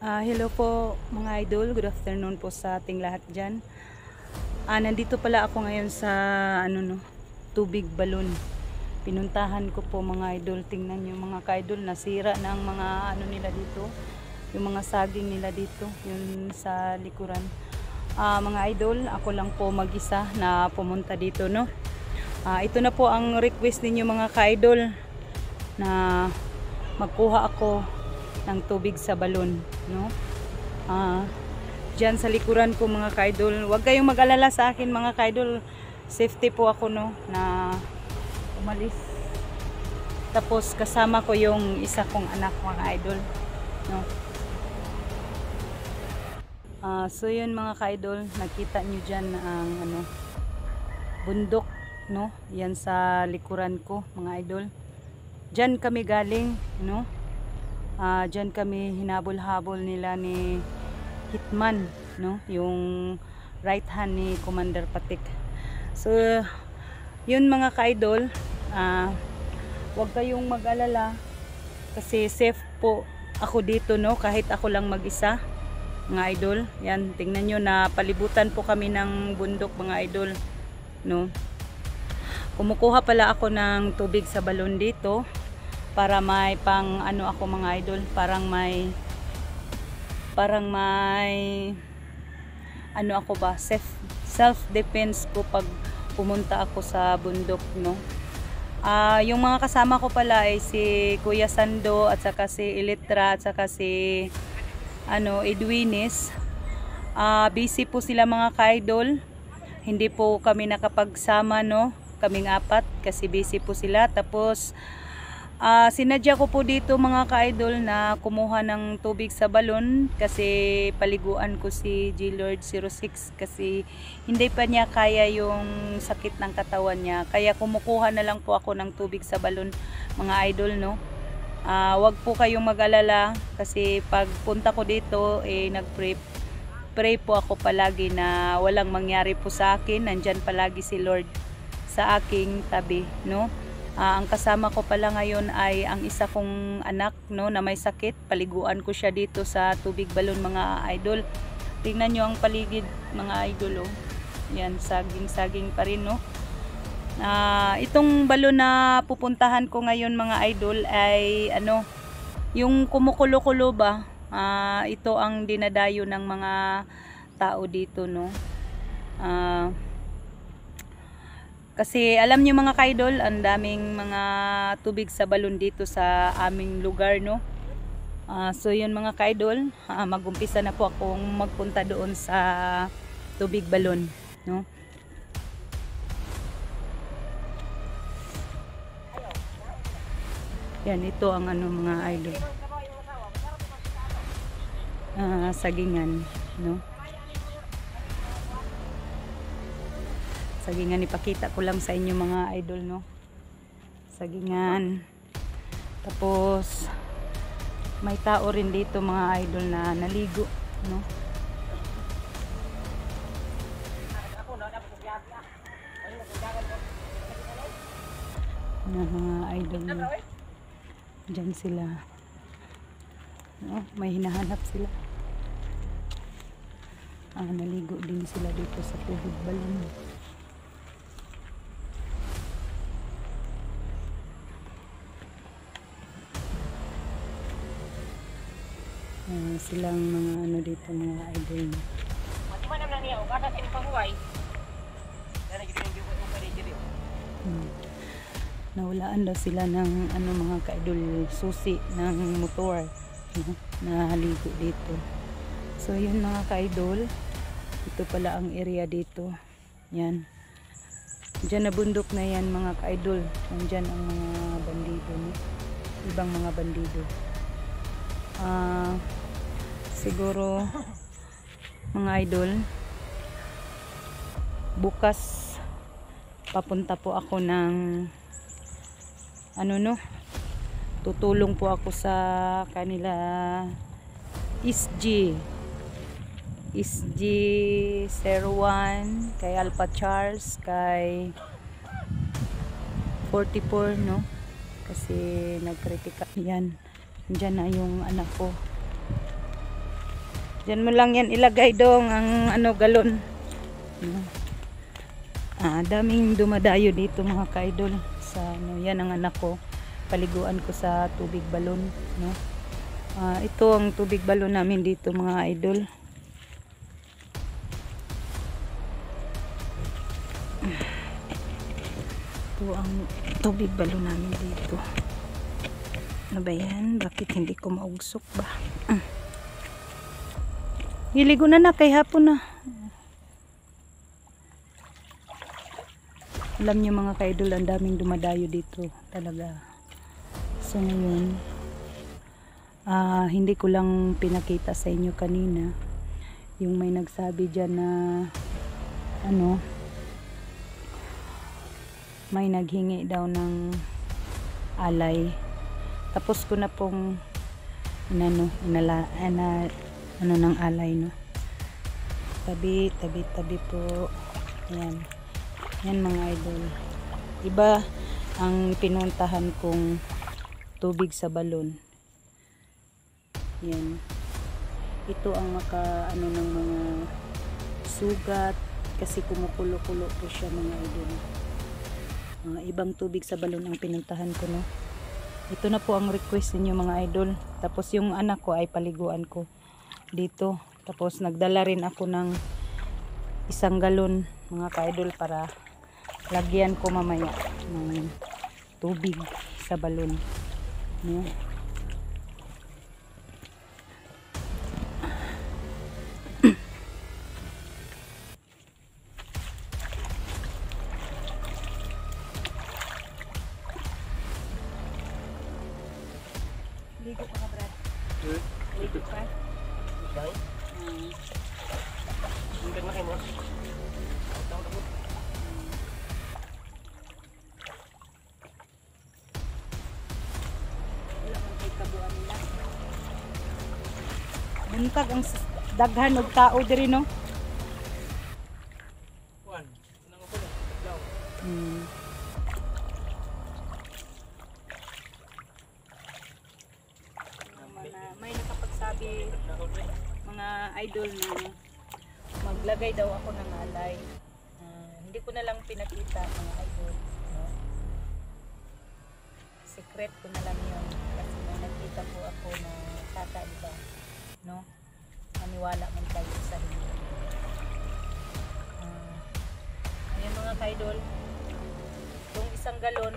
Hello po mga idol, good afternoon po sa ating lahat dyan. Nandito pala ako ngayon sa tubig balon. Pinuntahan ko po mga idol, tingnan nyo mga ka-idol, nasira ng mga nila dito, yung mga saging nila dito, yun sa likuran. Mga idol, ako lang po mag-isa na pumunta dito, no. Ito na po ang request ninyo mga ka-idol, na magkuha ako ng tubig sa balon, no. Diyan sa likuran ko mga ka-idol, huwag kayong mag-alala sa akin mga ka-idol, safety po ako, no, na umalis. Tapos kasama ko yung isa kong anak mga idol, no. So yun mga ka-idol, nakita nyo dyan ang bundok, no, yan sa likuran ko mga idol. Diyan kami galing, no. Diyan kami hinabol-habol nila ni Hitman, no, yung right hand ni Commander Patik. So yun mga ka-idol, huwag kayong mag-alala kasi safe po ako dito, no, kahit ako lang mag-isa mga idol. Yan, tingnan nyo na palibutan po kami ng bundok mga idol, no. Kumukuha pala ako ng tubig sa balon dito para may pang ako mga idol, parang may ako ba, self defense ko pag pumunta ako sa bundok, no. Yung mga kasama ko pala ay si Kuya Sando at saka si Elitra at saka si Edwinis. Busy po sila mga ka-idol, hindi po kami nakapagsama, no, kaming apat kasi busy po sila. Tapos sinadya ko po dito mga ka-idol na kumuha ng tubig sa balon kasi paliguan ko si G-Lord 06 kasi hindi pa niya kaya yung sakit ng katawan niya. Kaya kumukuha na lang po ako ng tubig sa balon mga idol, no. Wag po kayong mag-alala kasi pag punta ko dito nag-pray po ako palagi na walang mangyari po sa akin. Nandyan palagi si Lord sa aking tabi, no. Ang kasama ko pala ngayon ay ang isa kong anak, no, na may sakit. Paliguan ko siya dito sa tubig balon mga idol. Tingnan nyo ang paligid mga idol, oh. Yan, saging-saging pa rin, no. Itong balon na pupuntahan ko ngayon mga idol ay yung kumukulo-kulo ba. Ito ang dinadayo ng mga tao dito, no. Kasi alam niyo mga ka-idol, ang daming mga tubig sa balon dito sa aming lugar, no. So yun mga ka-idol, mag-umpisa na po akong magpunta doon sa tubig balon, no. Yan, ito ang mga idol. Sagingan, no. Sagingan, ipakita ko lang sa inyo mga idol, no. Sagingan. Tapos may tao rin dito mga idol na naligo, no. Mga idol, no. Diyan sila, no? May hinahanap sila. Naligo din sila dito sa tubig balon. Silang mga dito mga idol. Nawalaan daw sila ng mga ka-idol, susi ng motor, na haligo dito. So yun mga ka-idol, ito pala ang area dito. Yan, dyan na bundok na yan mga ka-idol. Nandyan ang mga bandido, no? Ibang mga bandido. Siguro mga idol, bukas papunta po ako ng tutulong po ako sa kanila SG 01, kay Alpha Charles, kay 44, no, kasi nagkritika yan. Diyan na yung anak ko. Diyan mo lang yan ilagay dong ang ano galon. Daming dumadayo dito mga ka-idol. Sa ano, yan ang anak ko. Paliguan ko sa tubig balon, no. Ito ang tubig balon namin dito mga idol. Ito ang tubig balon namin dito. Ano ba yan? Bakit hindi ko maugsok ba? Hiligo na kay hapon na. Alam niyo mga ka-idol, ang daming dumadayo dito talaga. So ngayon, hindi ko lang pinakita sa inyo kanina yung may nagsabi dyan na ano, may naghingi daw ng alay. Tapos ko na pong ano ng alay, no. Tabi po. Yan mga idol. Iba ang pinuntahan kong tubig sa balon. Yan. Ito ang ano ng mga sugat kasi kumukulo-kulo po siya mga idol. Ibang tubig sa balon ang pinuntahan ko, no. Ito na po ang request niyo mga idol. Tapos yung anak ko ay paliguan ko dito. Tapos nagdala rin ako ng 1 galon mga ka-idol para lagyan ko mamaya ng tubig sa balon, no? Ligo pa ka, Brad? Ligo pa? Hindi na kayo mo. Buntag ang daghan og tao diri, no. Kuan, nang ako daw. May nakapagsabi mga idol na maglagay daw ako ng alay. Hindi ko na lang pinakita mga idol, no. Secret ko na lang yun kasi may nakita po ako na tata, diba, no. Maniwala man tayo sa inyo. Ayan mga ka-idol, yung 1 galon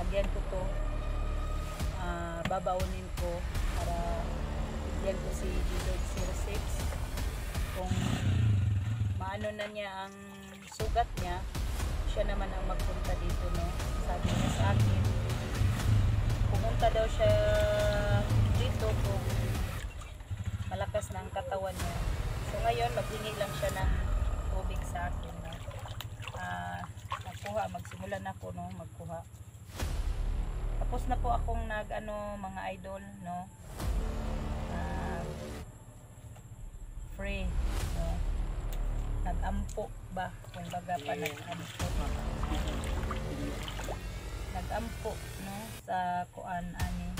lagyan ko to, babaunin ko para bigyan ko si G-Lord 06 kung maano na niya ang sugat niya, siya naman ang magpunta dito, no. Sabi niya sa akin pumunta daw siya dito kung malakas na ang katawan niya. So ngayon maghingi lang siya ng tubig sa akin, no. Magsimulan ako, no, magkuha. Tapos na po akong mga idol, no. Free, no. Nag-ampo ba? Kung baga pa nag-ampo, no, sa kuan ani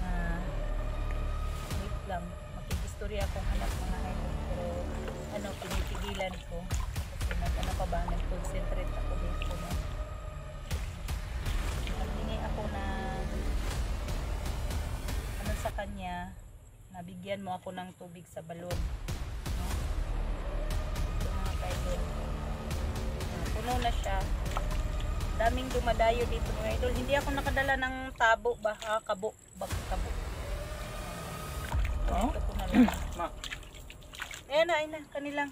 na wait lang, makikistorya akong anak mga idol, pero pinipigilan ko kasi nag-concentrate ako dito, no. Naghingi ako na sa kanya, nabigyan mo ako ng tubig sa balon, no. Ito mga ka-idol, puno na siya. Daming dumadayo dito mga idol. Hindi ako nakadala ng tabo ba, kabo. Ito ko na lang. Ayan na, kanilang.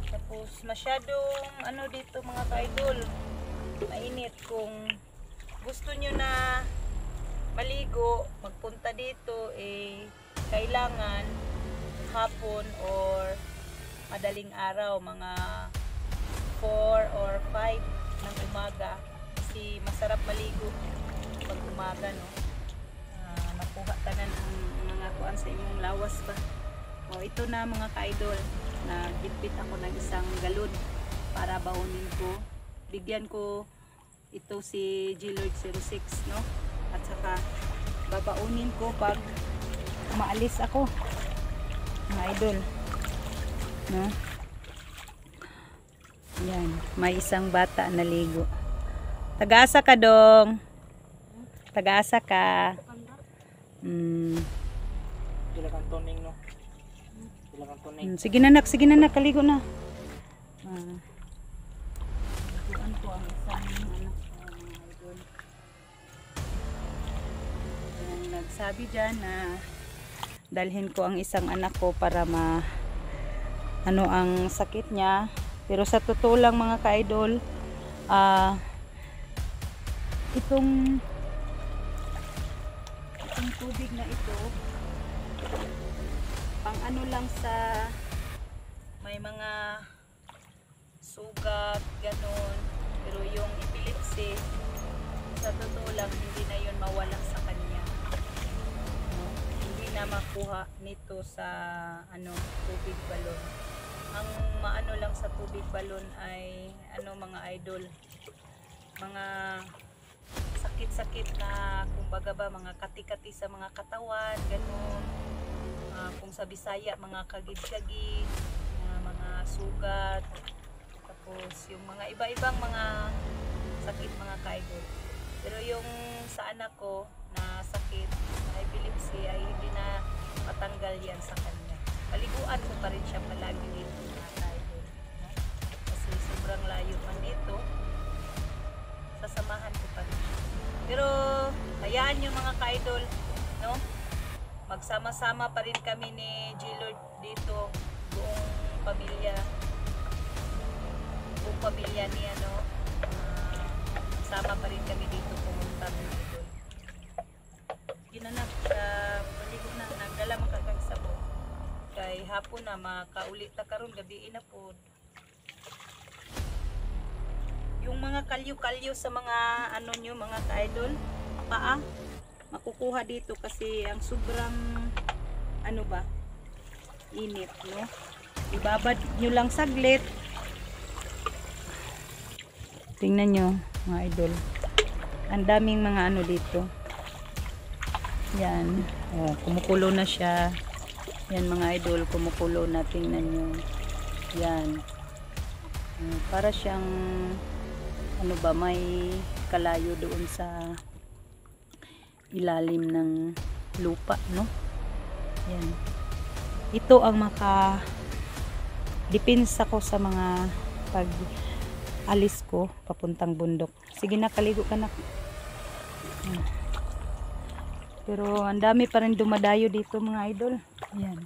Tapos masyadong dito mga ka-idol, mainit. Kung gusto nyo na maligo, magpunta dito, kailangan hapon or madaling araw, mga 4 or 5 ng umaga, kasi masarap maligo pag umaga, no. Makuha tanan ang mga kuan sa imong lawas ba. Ito na mga ka-idol, nagbitbit ako ng 1 galon para baunin ko. Bigyan ko ito si G-Lord 06, no, at saka babaunin ko pag umaalis ako, mga idol, no? Yan, may isang bata na ligo. Taga-asa ka, dong? Taga-asa ka? Sila kang toning, no? Sila kang toning. Sige na nak, kaligo na. Liguan ko ang isang anak ko, mga idol. Yan, nagsabi dyan na dalhin ko ang isang anak ko para ano ang sakit niya. Pero sa totoo lang, mga ka-idol, itong tubig na ito, pang ano lang sa may mga sugat, ganon. Pero yung epilepsy, sa totoo lang, hindi na yun mawala sa kanya. No? Hindi na makuha nito sa tubig balon. Ang maano lang sa tubig balon ay mga idol, mga sakit-sakit na kumbaga ba, mga kati-kati sa mga katawan, ganun. Kung sa Bisaya, mga kagid-kagid, mga sugat, tapos yung mga iba-ibang mga sakit, mga ka-idol. Pero yung sa anak ko na sakit, na epilepsy, ay hindi na matanggal yan sa kanya. Paliguan ko pa rin siya palagi dito, mga ka-idol, no? Kasi sobrang layo man dito, sasamahan ko pa rin siya. Pero hayaan yung mga ka-idol, no? Magsama-sama pa rin kami ni G-Lord dito, buong pamilya ni sama pa rin kami dito pumunta, mga idol. Ginanak sa paligo na, nagdala man kag sabon. Kay hapon na makaulit ta karon, gabi na po. Yung mga kalyo-kalyo sa mga nyo, mga ka-idol, paa, makukuha dito kasi ang sobrang init, no? Ibabad nyo lang saglit. Tingnan nyo, mga idol, ang daming mga dito. Yan, kumukulo na siya. Yan, mga idol, kumukulo na, tingnan nyo. Yan, para siyang may kalayo doon sa ilalim ng lupa, no? Yan. Ito ang depensa ko sa mga alis ko papuntang bundok. Sige na, kaligo ka na. Pero ang dami pa rin dumadayo dito, mga idol. Yan.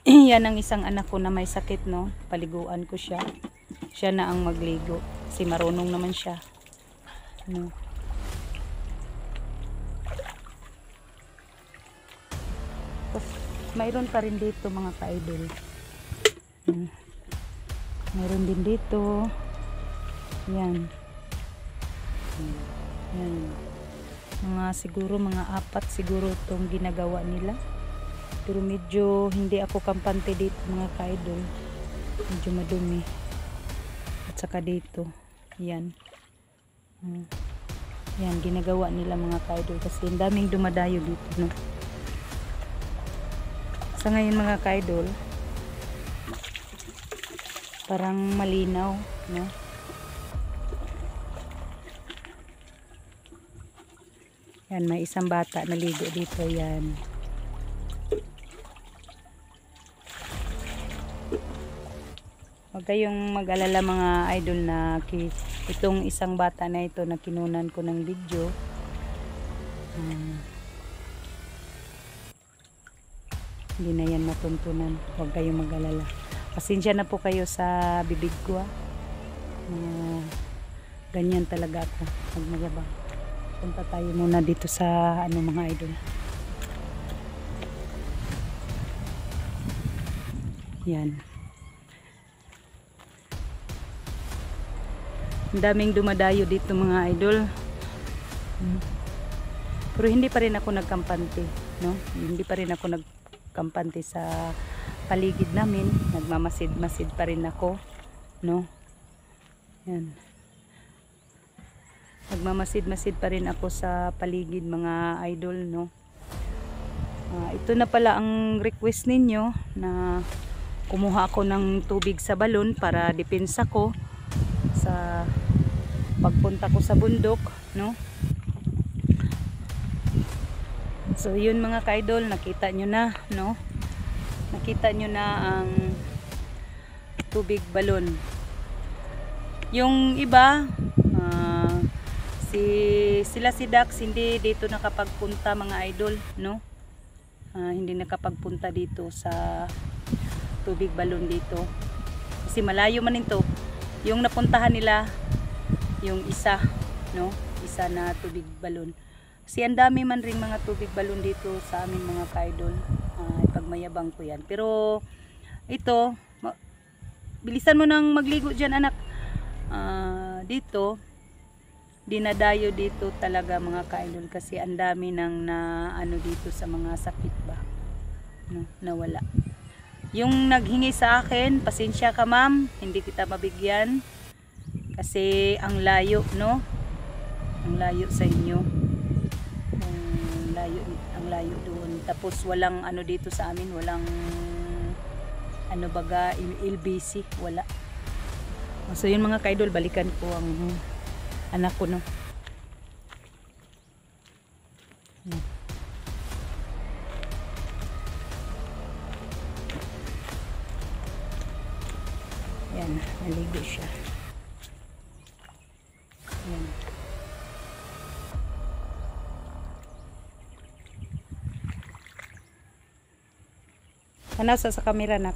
Yan ang isang anak ko na may sakit, no? Paliguan ko siya. Siya na ang magligo. Kasi marunong naman siya. No? Mayroon pa rin dito, mga ka-idol. Mayroon din dito. Yan. Yan. Siguro mga 4 siguro itong ginagawa nila. Pero medyo hindi ako kampante dito, mga ka-idol. Medyo madumi. At saka dito. Yan. Yan, ginagawa nila, mga ka-idol. Kasi ang daming dumadayo dito, no? Sa ngayon, mga ka-idol, parang malinaw, no? Yan, may isang bata naligo dito, yan. Huwag kayong mag-alala, mga idol, na itong isang bata na ito na kinunan ko ng video, hindi na yan matuntunan. Huwag kayong mag-alala. Pasensya na po kayo sa bibig ko, ganyan talaga ako pag magabang. Punta tayo muna dito sa mga idol. Yan. Ang daming dumadayo dito, mga idol. Pero hindi pa rin ako nagkampante, no? Hindi pa rin ako nagkampante sa paligid namin. Nagmamasid-masid pa rin ako, no? Yan. Nagmamasid-masid pa rin ako sa paligid, mga idol, no? Ito na pala ang request ninyo na kumuha ako ng tubig sa balon para depensa ko sa pagpunta ko sa bundok, no? So yun mga ka-idol, nakita nyo na, no? Nakita nyo na ang tubig balon. Yung iba, sila si Dax hindi dito nakapagpunta mga idol, no? Hindi nakapagpunta dito sa tubig balon dito kasi malayo man ito. Yung napuntahan nila yung isa, no? Isa na tubig balon. Kasi ang dami man ring mga tubig balon dito sa amin mga ka-idol. Ipagmayabang ko yan. Pero ito, bilisan mo nang magligo dyan anak. Dito dinadayo dito talaga mga ka-idol kasi ang dami nang na ano dito sa mga sakit ba, no, nawala. Yung naghingi sa akin, pasensya ka ma'am, hindi kita mabigyan kasi ang layo, no? Ang layo sa inyo. Ang layo doon. Tapos walang ano dito sa amin, walang ano baga LBC, wala. So yun mga ka-idol, balikan ko ang anak ko, no? Yan, naligo siya. Yan. Nasa sa camera, nak.